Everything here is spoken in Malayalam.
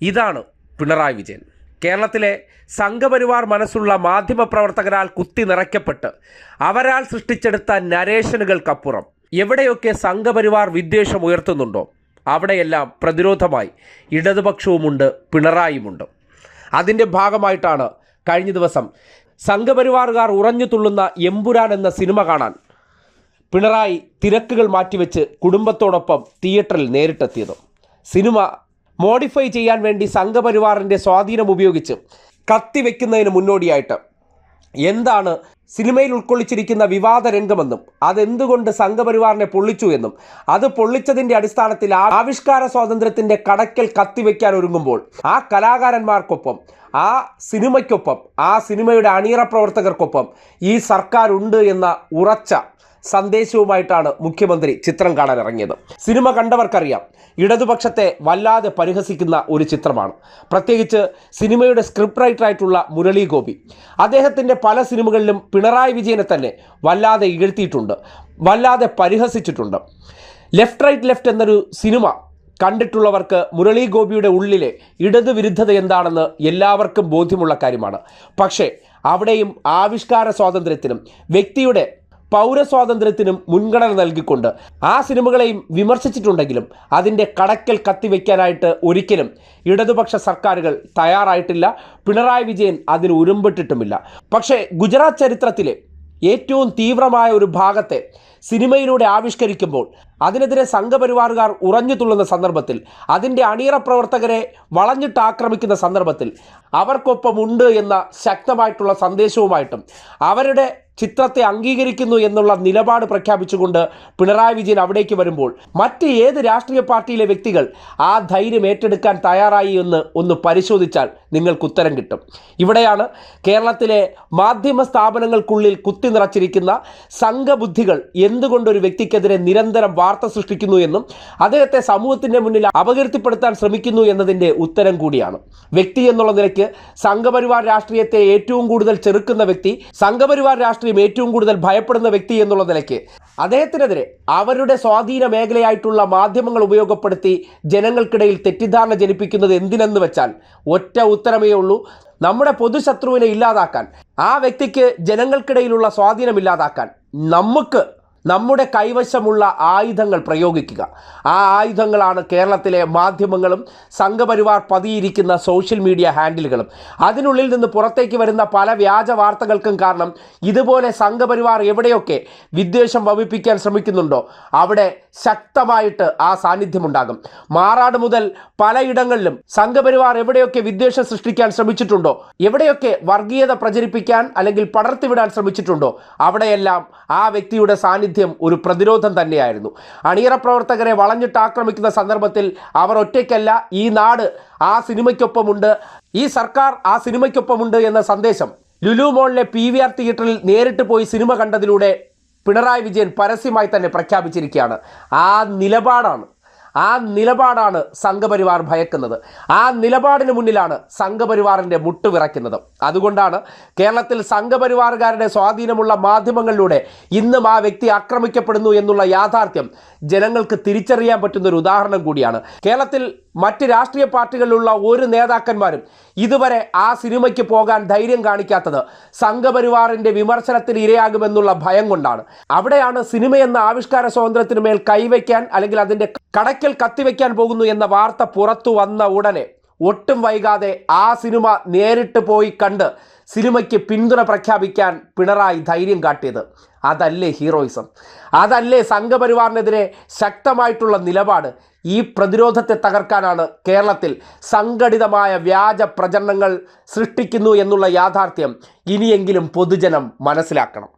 ഇതാണ് പിണറായി വിജയൻ. കേരളത്തിലെ സംഘപരിവാർ മനസ്സുള്ള മാധ്യമപ്രവർത്തകരാൽ കുത്തി നിറയ്ക്കപ്പെട്ട് അവരാൽ സൃഷ്ടിച്ചെടുത്ത നരേഷനുകൾക്കപ്പുറം എവിടെയൊക്കെ സംഘപരിവാർ വിദ്വേഷം ഉയർത്തുന്നുണ്ടോ അവിടെയെല്ലാം പ്രതിരോധമായി ഇടതുപക്ഷവുമുണ്ട്, പിണറായിയുമുണ്ട്. അതിൻ്റെ ഭാഗമായിട്ടാണ് കഴിഞ്ഞ ദിവസം സംഘപരിവാറുകാർ ഉറഞ്ഞു തുള്ളുന്ന എമ്പുരാൻ എന്ന സിനിമ കാണാൻ പിണറായി തിരക്കുകൾ മാറ്റിവെച്ച് കുടുംബത്തോടൊപ്പം തിയേറ്ററിൽ നേരിട്ടെത്തിയത്. സിനിമ മോഡിഫൈ ചെയ്യാൻ വേണ്ടി സംഘപരിവാറിൻ്റെ സ്വാധീനം ഉപയോഗിച്ച് കത്തിവെക്കുന്നതിന് മുന്നോടിയായിട്ട് എന്താണ് സിനിമയിൽ ഉൾക്കൊള്ളിച്ചിരിക്കുന്ന വിവാദ രംഗമെന്നും അതെന്തുകൊണ്ട് സംഘപരിവാറിനെ പൊള്ളിച്ചു എന്നും അത് പൊള്ളിച്ചതിൻ്റെ അടിസ്ഥാനത്തിൽ ആവിഷ്കാര സ്വാതന്ത്ര്യത്തിൻ്റെ കടക്കൽ കത്തിവെക്കാൻ ഒരുങ്ങുമ്പോൾ ആ കലാകാരന്മാർക്കൊപ്പം, ആ സിനിമയ്ക്കൊപ്പം, ആ സിനിമയുടെ അണിയറ പ്രവർത്തകർക്കൊപ്പം ഈ സർക്കാർ ഉണ്ട് എന്ന ഉറച്ച സന്ദേശവുമായിട്ടാണ് മുഖ്യമന്ത്രി ചിത്രം കാണാൻ ഇറങ്ങിയത്. സിനിമ കണ്ടവർക്കറിയാം, ഇടതുപക്ഷത്തെ വല്ലാതെ പരിഹസിക്കുന്ന ഒരു ചിത്രമാണ്. പ്രത്യേകിച്ച് സിനിമയുടെ സ്ക്രിപ്റ്റ് റൈറ്ററായിട്ടുള്ള മുരളി ഗോപി അദ്ദേഹത്തിൻ്റെ പല സിനിമകളിലും പിണറായി വിജയനെ തന്നെ വല്ലാതെ ഇകഴ്ത്തിയിട്ടുണ്ട്, വല്ലാതെ പരിഹസിച്ചിട്ടുണ്ട്. ലെഫ്റ്റ് റൈറ്റ് ലെഫ്റ്റ് എന്നൊരു സിനിമ കണ്ടിട്ടുള്ളവർക്ക് മുരളി ഗോപിയുടെ ഉള്ളിലെ ഇടതുവിരുദ്ധത എന്താണെന്ന് എല്ലാവർക്കും ബോധ്യമുള്ള കാര്യമാണ്. പക്ഷേ അവിടെയും ആവിഷ്കാര സ്വാതന്ത്ര്യത്തിനും വ്യക്തിയുടെ പൗരസ്വാതന്ത്ര്യത്തിനും മുൻഗണന നൽകിക്കൊണ്ട് ആ സിനിമകളെയും വിമർശിച്ചിട്ടുണ്ടെങ്കിലും അതിൻ്റെ കടക്കൽ കത്തിവെക്കാനായിട്ട് ഒരിക്കലും ഇടതുപക്ഷ സർക്കാരുകൾ തയ്യാറായിട്ടില്ല. പിണറായി വിജയൻ അതിന് ഉരുമ്പിട്ടിട്ടുമില്ല. പക്ഷേ ഗുജറാത്ത് ചരിത്രത്തിലെ ഏറ്റവും തീവ്രമായ ഒരു ഭാഗത്തെ സിനിമയിലൂടെ ആവിഷ്കരിക്കുമ്പോൾ അതിനെതിരെ സംഘപരിവാറുകാർ ഉറഞ്ഞു തുള്ളുന്ന സന്ദർഭത്തിൽ, അതിൻ്റെ അണിയറ പ്രവർത്തകരെ വളഞ്ഞിട്ട് ആക്രമിക്കുന്ന സന്ദർഭത്തിൽ അവർക്കൊപ്പമുണ്ട് എന്ന ശക്തമായിട്ടുള്ള സന്ദേശവുമായിട്ടും അവരുടെ ചിത്രത്തെ അംഗീകരിക്കുന്നു എന്നുള്ള നിലപാട് പ്രഖ്യാപിച്ചുകൊണ്ട് പിണറായി വിജയൻ അവിടേക്ക് വരുമ്പോൾ മറ്റ് ഏത് രാഷ്ട്രീയ പാർട്ടിയിലെ വ്യക്തികൾ ആ ധൈര്യം ഏറ്റെടുക്കാൻ തയ്യാറായി എന്ന് ഒന്ന് പരിശോധിച്ചാൽ നിങ്ങൾക്ക് ഉത്തരം കിട്ടും. ഇവിടെയാണ് കേരളത്തിലെ മാധ്യമ സ്ഥാപനങ്ങൾക്കുള്ളിൽ കുത്തി നിറച്ചിരിക്കുന്ന സംഘബുദ്ധികൾ എന്തുകൊണ്ടൊരു വ്യക്തിക്കെതിരെ നിരന്തരം വാർത്ത സൃഷ്ടിക്കുന്നു എന്നും അദ്ദേഹത്തെ സമൂഹത്തിൻ്റെ മുന്നിൽ അപകീർത്തിപ്പെടുത്താൻ ശ്രമിക്കുന്നു എന്നതിൻ്റെ ഉത്തരം കൂടിയാണ്. വ്യക്തി എന്നുള്ള നിലയ്ക്ക് സംഘപരിവാർ രാഷ്ട്രീയത്തെ ഏറ്റവും കൂടുതൽ ചെറുക്കുന്ന വ്യക്തി, സംഘപരിവാർ രാഷ്ട്രീയം ഏറ്റവും കൂടുതൽ ഭയപ്പെടുന്ന വ്യക്തി എന്നുള്ള നിലയ്ക്ക് അദ്ദേഹത്തിനെതിരെ അവരുടെ സ്വാധീന മേഖലയായിട്ടുള്ള മാധ്യമങ്ങൾ ഉപയോഗപ്പെടുത്തി ജനങ്ങൾക്കിടയിൽ തെറ്റിദ്ധാരണ ജനിപ്പിക്കുന്നത് എന്തിനെന്ന് വെച്ചാൽ ഒറ്റ ഉത്തരമേ ഉള്ളൂ: നമ്മുടെ പൊതുശത്രുവിനെ ഇല്ലാതാക്കാൻ, ആ വ്യക്തിക്ക് ജനങ്ങൾക്കിടയിലുള്ള സ്വാധീനം ഇല്ലാതാക്കാൻ നമുക്ക് നമ്മുടെ കൈവശമുള്ള ആയുധങ്ങൾ പ്രയോഗിക്കുക. ആ ആയുധങ്ങളാണ് കേരളത്തിലെ മാധ്യമങ്ങളും സംഘപരിവാർ പതിയിരിക്കുന്ന സോഷ്യൽ മീഡിയ ഹാൻഡിലുകളും. അതിനുള്ളിൽ നിന്ന് പുറത്തേക്ക് വരുന്ന പല വ്യാജ വാർത്തകൾക്കും കാരണം ഇതുപോലെ സംഘപരിവാർ എവിടെയൊക്കെ വിദ്വേഷം വമിപ്പിക്കാൻ ശ്രമിക്കുന്നുണ്ടോ അവിടെ ശക്തമായിട്ട് ആ സാന്നിധ്യമുണ്ടാകും. മാറാട് മുതൽ പലയിടങ്ങളിലും സംഘപരിവാർ എവിടെയൊക്കെ വിദ്വേഷം സൃഷ്ടിക്കാൻ ശ്രമിച്ചിട്ടുണ്ടോ, എവിടെയൊക്കെ വർഗീയത പ്രചരിപ്പിക്കാൻ അല്ലെങ്കിൽ പടർത്തിവിടാൻ ശ്രമിച്ചിട്ടുണ്ടോ അവിടെയെല്ലാം ആ വ്യക്തിയുടെ സാന്നിധ്യം ഒരു പ്രതിരോധം തന്നെയായിരുന്നു. അണിയറ പ്രവർത്തകരെ വളഞ്ഞിട്ട് ആക്രമിക്കുന്ന സന്ദർഭത്തിൽ അവർ ഒറ്റയ്ക്കല്ല, ഈ നാട് ആ സിനിമയ്ക്കൊപ്പമുണ്ട്, ഈ സർക്കാർ ആ സിനിമയ്ക്കൊപ്പമുണ്ട് എന്ന സന്ദേശം ലുലു മോളിലെ PVR തിയേറ്ററിൽ നേരിട്ട് പോയി സിനിമ കണ്ടതിലൂടെ പിണറായി വിജയൻ പരസ്യമായി തന്നെ പ്രഖ്യാപിച്ചിരിക്കുകയാണ്. ആ നിലപാടാണ് സംഘപരിവാർ ഭയക്കുന്നത്. ആ നിലപാടിന് മുന്നിലാണ് സംഘപരിവാറിൻ്റെ മുട്ടുവിറയ്ക്കുന്നത്. അതുകൊണ്ടാണ് കേരളത്തിൽ സംഘപരിവാറുകാരുടെ സ്വാധീനമുള്ള മാധ്യമങ്ങളിലൂടെ ഇന്നും ആ വ്യക്തി ആക്രമിക്കപ്പെടുന്നു എന്നുള്ള യാഥാർത്ഥ്യം ജനങ്ങൾക്ക് തിരിച്ചറിയാൻ പറ്റുന്ന ഒരു ഉദാഹരണം കൂടിയാണ്. കേരളത്തിൽ മറ്റ് രാഷ്ട്രീയ പാർട്ടികളിലുള്ള ഒരു നേതാക്കന്മാരും ഇതുവരെ ആ സിനിമയ്ക്ക് പോകാൻ ധൈര്യം കാണിക്കാത്തത് സംഘപരിവാറിൻ്റെ വിമർശനത്തിന് ഇരയാകുമെന്നുള്ള ഭയം കൊണ്ടാണ്. അവിടെയാണ് സിനിമയെന്ന ആവിഷ്കാര സ്വാതന്ത്ര്യത്തിന് മേൽ കൈവയ്ക്കാൻ അല്ലെങ്കിൽ അതിൻ്റെ കടക്കൽ കത്തിവെക്കാൻ പോകുന്നു എന്ന വാർത്ത പുറത്തു വന്ന ഉടനെ ഒട്ടും വൈകാതെ ആ സിനിമ നേരിട്ട് പോയി കണ്ട് സിനിമയ്ക്ക് പിന്തുണ പ്രഖ്യാപിക്കാൻ പിണറായി ധൈര്യം കാട്ടിയത്. അതല്ലേ ഹീറോയിസം? അതല്ലേ സംഘപരിവാറിനെതിരെ ശക്തമായിട്ടുള്ള നിലപാട്? ഈ പ്രതിരോധത്തെ തകർക്കാനാണ് കേരളത്തിൽ സംഘടിതമായ വ്യാജ പ്രചരണങ്ങൾ സൃഷ്ടിക്കുന്നു എന്നുള്ള യാഥാർത്ഥ്യം ഇനിയെങ്കിലും പൊതുജനം മനസ്സിലാക്കണം.